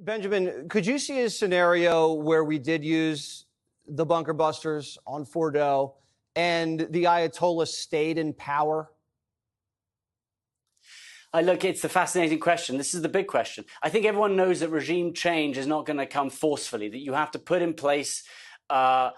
Benjamin, could you see a scenario where we did use the bunker busters on Fordot and the Ayatollah stayed in power? Look, it's a fascinating question. This is the big question. I think everyone knows that regime change is not going to come forcefully, that you have to put in place that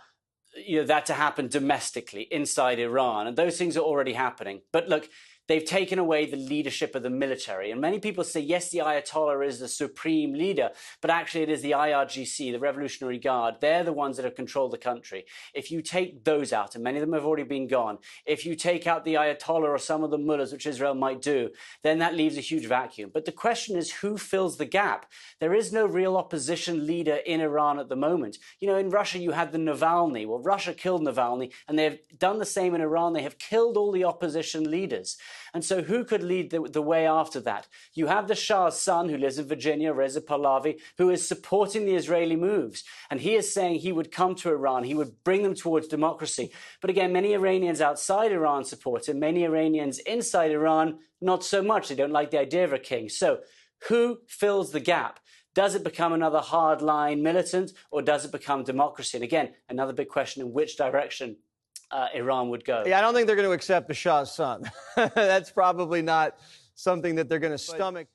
to happen domestically inside Iran. And those things are already happening. But look, they've taken away the leadership of the military. And many people say, yes, the Ayatollah is the supreme leader, but actually it is the IRGC, the Revolutionary Guard. They're the ones that have controlled the country. If you take those out, and many of them have already been gone, if you take out the Ayatollah or some of the mullahs, which Israel might do, then that leaves a huge vacuum. But the question is, who fills the gap? There is no real opposition leader in Iran at the moment. You know, in Russia, you had the Navalny. Well, Russia killed Navalny, and they have done the same in Iran. They have killed all the opposition leaders. And so who could lead the way after that? You have the Shah's son, who lives in Virginia, Reza Pahlavi, who is supporting the Israeli moves. And he is saying he would come to Iran, he would bring them towards democracy. But again, many Iranians outside Iran support him. Many Iranians inside Iran, not so much. They don't like the idea of a king. So who fills the gap? Does it become another hardline militant, or does it become democracy? And again, another big question, in which direction Iran would go. Yeah, I don't think they're going to accept the Shah's son. That's probably not something that they're going to stomach.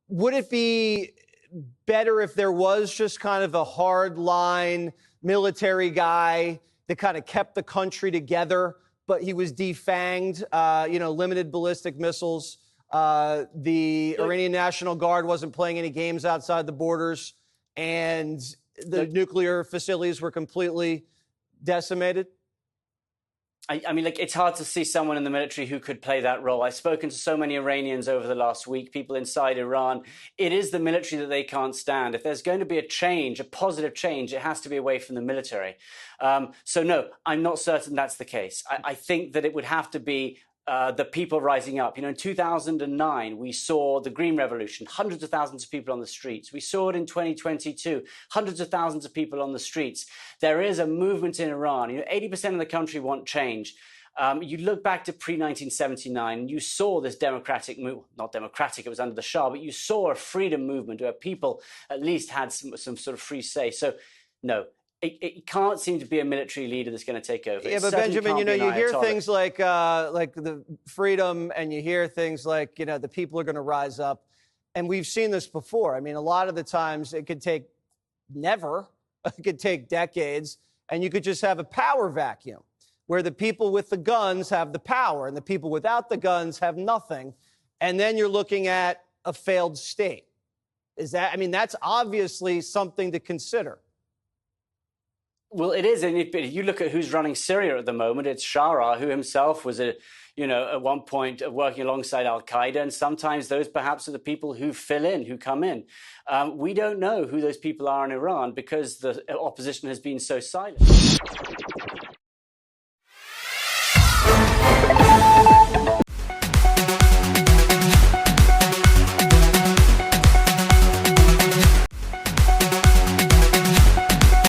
Would it be better if there was just kind of a hard-line military guy that kind of kept the country together, but he was defanged, limited ballistic missiles? The Iranian National Guard wasn't playing any games outside the borders, and the nuclear facilities were completely decimated? I mean, it's hard to see someone in the military who could play that role. I've spoken to so many Iranians over the last week, people inside Iran. It is the military that they can't stand. If there's going to be a change, a positive change, it has to be away from the military. So no, I'm not certain that's the case. I think that it would have to be the people rising up. You know, in 2009, we saw the Green Revolution, hundreds of thousands of people on the streets. We saw it in 2022, hundreds of thousands of people on the streets. There is a movement in Iran. 80% of the country want change. You look back to pre-1979, you saw this democratic move, not democratic, it was under the Shah, but you saw a freedom movement where people at least had some sort of free say. So, no. It can't seem to be a military leader that's going to take over. Yeah, but Benjamin, you hear things like the freedom, and you hear things like, the people are going to rise up. And we've seen this before. I mean, a lot of the times it could take it could take decades, and you could just have a power vacuum where the people with the guns have the power and the people without the guns have nothing. And then you're looking at a failed state. That's obviously something to consider. Well, it is. And if you look at who's running Syria at the moment, it's Shara, who himself was at one point working alongside al-Qaeda. And sometimes those perhaps are the people who fill in, who come in. We don't know who those people are in Iran because the opposition has been so silent.